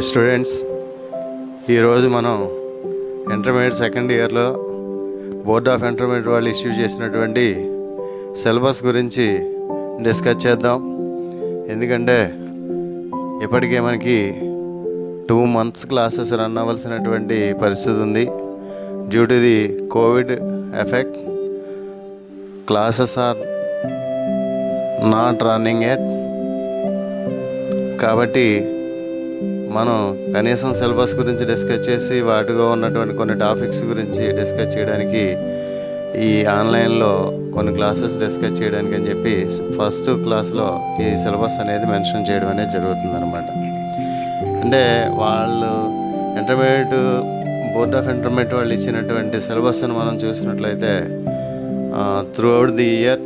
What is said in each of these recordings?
Students, ఈరోజు మనం intermediate second ఇయర్లో బోర్డ్ ఆఫ్ ఇంటర్మీడియట్ వాళ్ళు ఇష్యూ చేసినటువంటి సిలబస్ గురించి డిస్కస్ చేద్దాం. ఎందుకంటే ఇప్పటికే మనకి 2 months క్లాసెస్ రన్ అవ్వాల్సినటువంటి పరిస్థితి ఉంది. Due to the COVID effect classes are not running at. కాబట్టి మనం కనీసం సిలబస్ గురించి డిస్కస్ చేసి వాటిలో ఉన్నటువంటి కొన్ని టాపిక్స్ గురించి డిస్కస్ చేయడానికి ఈ ఆన్లైన్లో కొన్ని క్లాసెస్ డిస్కస్ చేయడానికి అని చెప్పి ఫస్ట్ క్లాస్లో ఈ సిలబస్ అనేది మెన్షన్ చేయడం అనేది జరుగుతుందన్నమాట. అంటే వాళ్ళు ఇంటర్మీడియట్ బోర్డ్ ఆఫ్ ఇంటర్మీడియట్ వాళ్ళు ఇచ్చినటువంటి సిలబస్ని మనం చూసినట్లయితే through out the year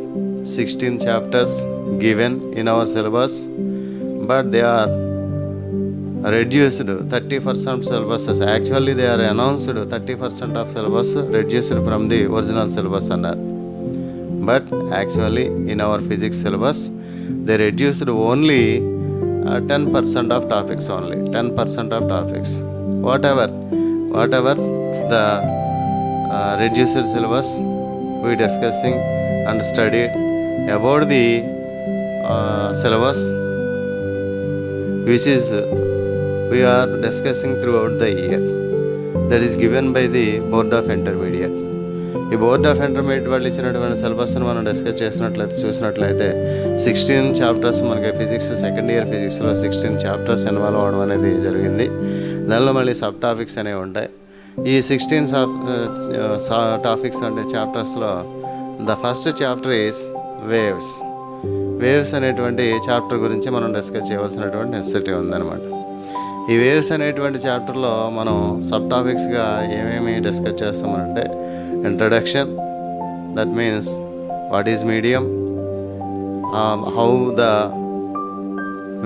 16 chapters given in our syllabus, but they are reduced 30% syllabuses. Actually they are announced 30% of syllabus reduced from the original syllabus అన్నారు. But actually in our physics syllabus they reduced only 10% of topics only. 10% of topics. Whatever the reduced syllabus we discussing and studied about the syllabus which is we are discussing throughout the year, that is given by the board of intermediate. ఈ board of intermediate వాళ్ళు ఇచ్చినటువంటి సిలబస్ని మనం discuss చేసినట్లయితే చూసినట్లయితే 16 chapters మనకి physics second year ఫిజిక్స్లో 16 chapters involve అవ్వడం అనేది జరిగింది. దానిలో మళ్ళీ సబ్ టాపిక్స్ అనేవి ఉంటాయి. ఈ 16 టాపిక్స్ అంటే చాప్టర్స్లో the first chapter is waves అనేటువంటి చాప్టర్ గురించి మనం డిస్కస్ చేయవలసినటువంటి నెసెసిటీ ఉందన్నమాట. ఈ వేవ్స్ అనేటువంటి చాప్టర్లో మనం సబ్ టాపిక్స్గా ఏమేమి డిస్కస్ చేస్తామంటే introduction, that means what is medium, how the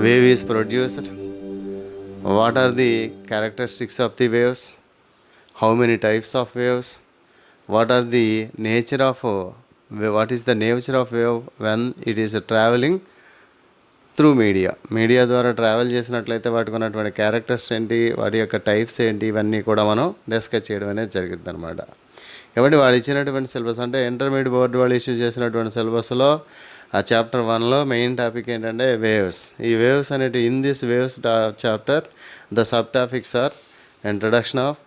wave is produced, what are the characteristics of the waves, how many types of waves, what is the nature of wave when it is traveling through media ద్వారా travel చేసినట్లయితే వాటికి ఉన్నటువంటి characters ఏంటి, వాటి యొక్క types ఏంటి, ఇవన్నీ కూడా మనం డిస్కస్ చేయడం అనేది జరిగింది అనమాట. కాబట్టి వాళ్ళు ఇచ్చినటువంటి సిలబస్ అంటే ఇంటర్మీడియట్ బోర్డు వాళ్ళు ఇష్యూ చేసినటువంటి సిలబస్లో ఆ చాప్టర్ 1లో మెయిన్ టాపిక్ ఏంటంటే వేవ్స్. ఈ వేవ్స్ అనేటి in this waves chapter the sub topics are introduction of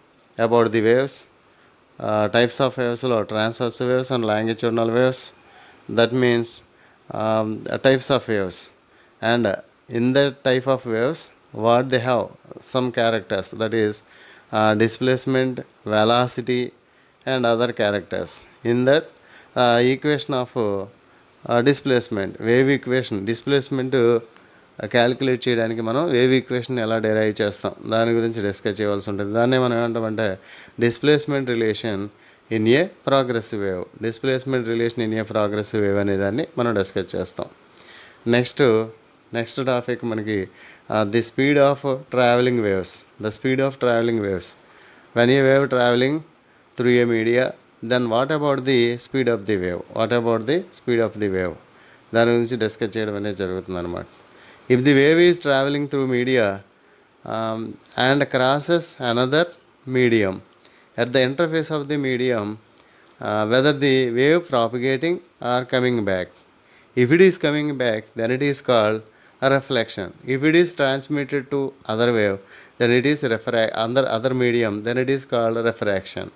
about the waves, types of waves lo transverse waves and longitudinal waves, that means types of waves, and in that type of waves what they have some characters, that is displacement, velocity and other characters. In that equation of displacement, wave equation, displacement calculate చేయడానికి మనం wave equation ఎలా derive చేస్తాం దాని గురించి discuss చేయవలసి ఉంటుంది. దాన్నే మనం ఏమంటామంటే displacement relation in a progressive wave. Displacement relation in a progressive wave అనే దాన్ని మనం డిస్కస్ చేస్తాం. నెక్స్ట్ టాపిక్ మనకి the speed of travelling waves. The speed of travelling waves when a wave travelling through a media, then what about the speed of the wave, దాని గురించి discuss చేయడం అనేది జరుగుతుంది అనమాట. If the wave is traveling through media and crosses another medium, at the interface of the medium, whether the wave propagating or coming back. If it is coming back, then it is called a reflection. If it is transmitted to other wave, then it is other medium, then it is called refraction.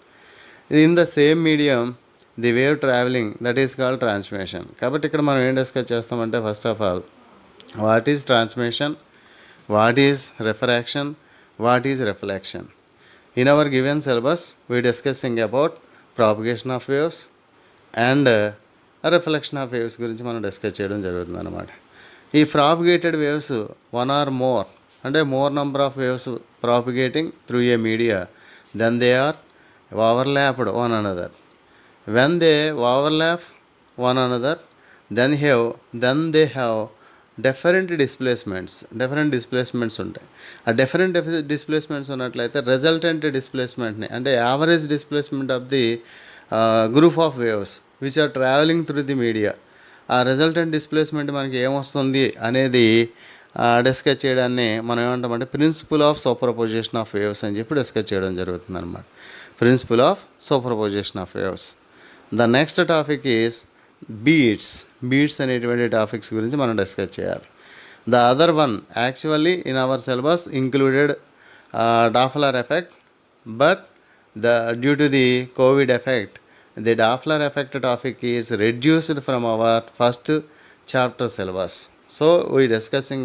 In the same medium, the wave traveling, that is called transmission. కాబట్టి ఇక్కడ మనం ఏం discuss చేస్తామంటే first of all what is transmission, what is refraction, what is reflection. In our given syllabus we discussing about propagation of waves and reflection of waves గురించి మనం discuss చేయడం జరుగుతుంది అన్నమాట. ఈ propagated waves one or more అంటే more number of waves propagating through a media, then they are overlapped one another. When they overlap one another, then they have different displacements ఉంటాయి. ఆ different displacements ఉన్నట్లయితే resultant డిస్ప్లేస్మెంట్ని అంటే average displacement of the group of waves which are travelling through the media, ఆ resultant displacement మనకి ఏమొస్తుంది అనేది discuss చేయడాన్ని మనం ఏమంటామంటే principle of superposition of waves అని చెప్పి డిస్కస్ చేయడం జరుగుతుంది అనమాట. Principle of superposition of waves. The next topic is beats అనేటువంటి టాపిక్స్ గురించి మనం డిస్కస్ చేయాలి. The other one actually in our syllabus included Doppler effect, but due to the COVID effect, the Doppler effect topic is reduced from our first chapter syllabus. So we discussing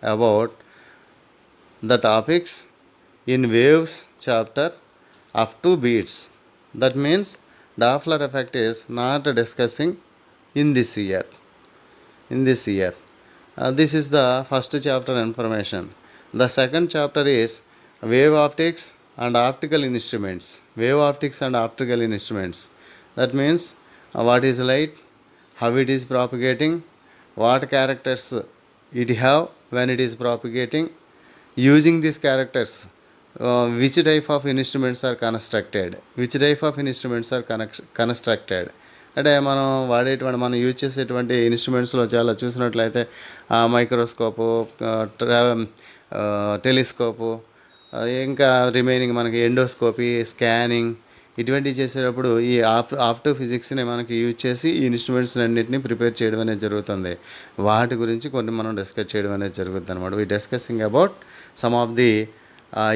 about the topics in waves chapter up to beats. That means Doppler effect is not discussing in this year. This is the first chapter information. The second chapter is wave optics and optical instruments. That means what is light, how it is propagating, what characters it have when it is propagating, using these characters which type of instruments are constructed. అంటే మనం మనం use చేసేటువంటి ఇన్స్ట్రుమెంట్స్లో చాలా చూసినట్లయితే microscope, telescope, ఇంకా remaining మనకి endoscopy, scanning ఇటువంటివి చేసేటప్పుడు ఈ ఆప్టో ఫిజిక్స్ని మనకి యూజ్ చేసి ఈ ఇన్స్ట్రుమెంట్స్ అన్నింటినీ ప్రిపేర్ చేయడం అనేది జరుగుతుంది. వాటి గురించి కొన్ని మనం డిస్కస్ చేయడం అనేది జరుగుతుంది అనమాట. We discussing about some of the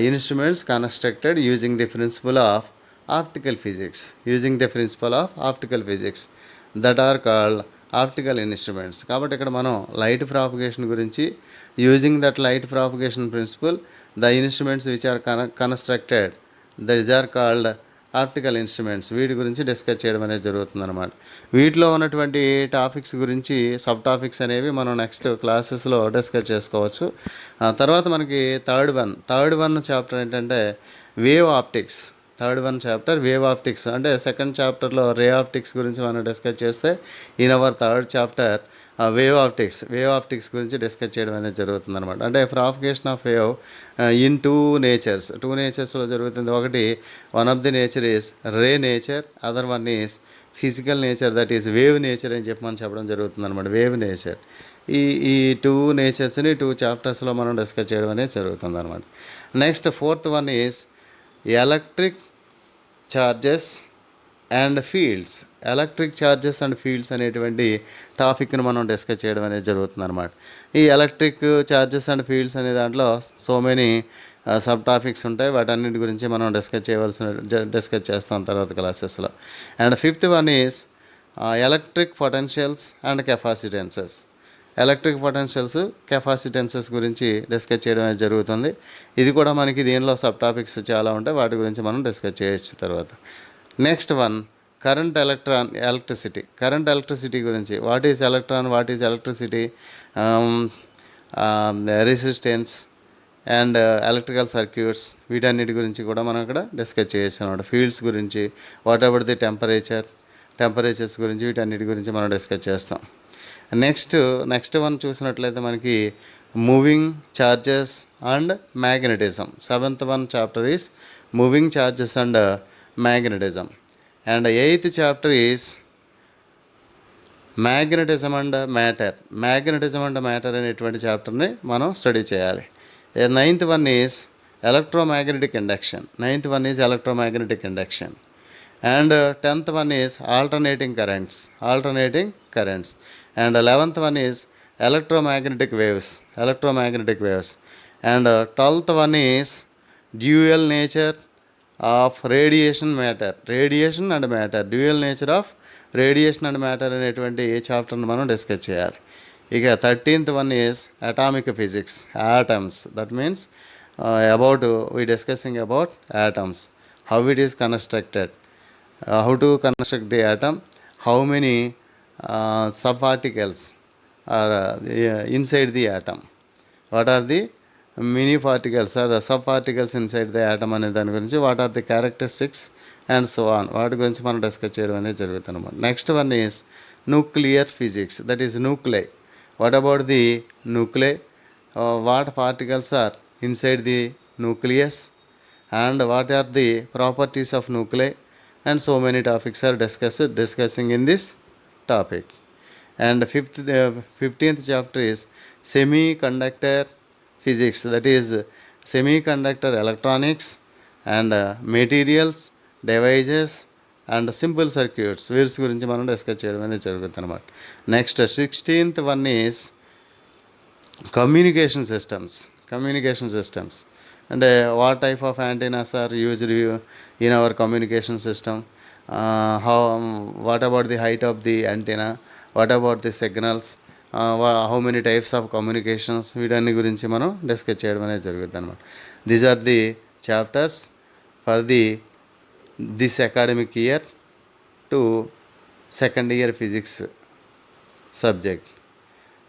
instruments constructed using the principle of optical physics that are called optical instruments. కాబట్టి ఇక్కడ మనం లైట్ ప్రాపగేషన్ గురించి, using that light propagation principle the instruments which are constructed that are called optical instruments, వీటి గురించి discuss చేయడం అనేది జరుగుతుంది అనమాట. వీటిలో ఉన్నటువంటి టాపిక్స్ గురించి సబ్ టాపిక్స్ అనేవి మనం నెక్స్ట్ క్లాసెస్లో డిస్కస్ చేసుకోవచ్చు. తర్వాత మనకి థర్డ్ వన్ చాప్టర్ ఏంటంటే వేవ్ ఆప్టిక్స్. వేవ్ ఆప్టిక్స్ అంటే సెకండ్ చాప్టర్లో రే ఆప్టిక్స్ గురించి మనం డిస్కస్ చేస్తే, in our third chapter wave optics గురించి డిస్కస్ చేయడం అనేది జరుగుతుంది అనమాట. అంటే propagation of wave in two నేచర్స్లో జరుగుతుంది. ఒకటి one of the nature is ray nature, other one is physical nature, that is wave nature అని చెప్పి మనం చెప్పడం జరుగుతుంది అనమాట. వేవ్ నేచర్ ఈ టూ నేచర్స్ని 2 చాప్టర్స్లో మనం డిస్కస్ చేయడం అనేది జరుగుతుంది అనమాట. Next fourth one is electric charges and fields అనేటువంటి టాపిక్ను మనం డిస్కస్ చేయడం అనేది జరుగుతుంది అనమాట. ఈ ఎలక్ట్రిక్ చార్జెస్ అండ్ ఫీల్డ్స్ అనే దాంట్లో సో మెనీ సబ్ టాపిక్స్ ఉంటాయి. వాటన్నిటి గురించి మనం డిస్కస్ చేస్తాం తర్వాత క్లాసెస్లో. And fifth one is electric potentials and capacitances గురించి డిస్కస్ చేయడం అనేది జరుగుతుంది. ఇది కూడా మనకి దీనిలో సబ్ టాపిక్స్ చాలా ఉంటాయి, వాటి గురించి మనం డిస్కస్ చేయొచ్చు తర్వాత. నెక్స్ట్ వన్ కరెంట్ ఎలక్ట్రిసిటీ గురించి, what is electricity, resistance and electrical circuits, వీటన్నిటి గురించి కూడా మనం ఇక్కడ డిస్కస్ చేయొచ్చు అనమాట. ఫీల్డ్స్ గురించి, వాట్ అబౌట్ ది టెంపరేచర్స్ గురించి, వీటన్నిటి గురించి మనం డిస్కస్ చేస్తాం. నెక్స్ట్ వన్ చూసినట్లయితే మనకి moving charges and magnetism. 7th one chapter is moving charges and magnetism. And 8th chapter is magnetism and matter అనేటువంటి చాప్టర్ని మనం స్టడీ చేయాలి. 9th one is electromagnetic induction. And 10th one is alternating currents. And 11th one is electromagnetic waves. And 12th one is dual nature of radiation and matter అనేటువంటి ఏ చాప్టర్ని మనం discuss చేయాలి. ఇక 13th one is atomic physics, atoms. That means about we discussing about atoms, how it is constructed, how to construct the atom, how many subparticles are inside the atom, what are the mini particles or subparticles inside the atom అనే దాని గురించి, what are the characteristics and so on, వాటి గురించి మనం discuss చేయడం అనేది జరుగుతుంది అన్నమాట. Next one is nuclear physics, that is nuclei. What about the nuclei, what particles are inside the nucleus and what are the properties of nuclei, and so many topics are discussing in this topic. And 15th chapter is semiconductor physics, that is semiconductor electronics and materials, devices and simple circuits వీల్స్ గురించి మనం discuss చేయడం అనేది జరుగుతుంది అనమాట. Next 16th one is communication systems అంటే what type of antennas are used in our communication system, what about the height of the antenna, what about the signals, how many types of communications, వీటన్ని గురించి మనం discuss చేయడం అనేది జరుగుతుంది అనమాట. These are the chapters for this academic year to second year physics subject.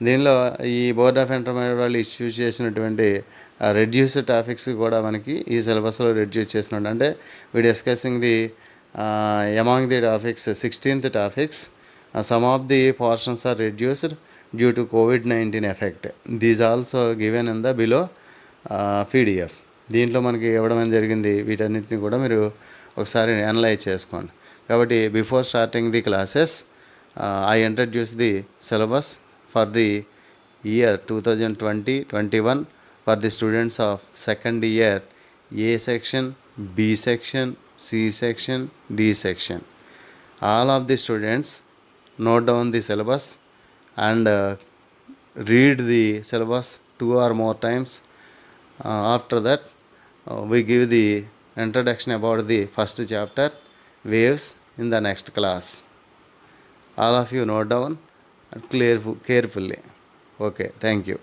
దీనిలో ఈ board of intermediate వాళ్ళు ఇష్యూ చేసినటువంటి రెడ్యూస్డ్ టాపిక్స్ కూడా మనకి ఈ సిలబస్లో రెడ్యూస్ చేసినట్టు. అంటే we discussing the among the topics 16th topics, some of the portions are reduced due to COVID-19 effect. These also given in the below PDF. దీంట్లో మనకి ఇవ్వడం అనేది జరిగింది. వీటన్నిటిని కూడా మీరు ఒకసారి అనలైజ్ చేసుకోండి. కాబట్టి before starting the classes I introduce the syllabus for the year 2020-21 for the students of second year A section, B section, C section, D section. All of the students note down the syllabus and read the syllabus 2 or more times. After that we give the introduction about the first chapter, waves, in the next class. All of you note down and clear carefully. Okay, thank you.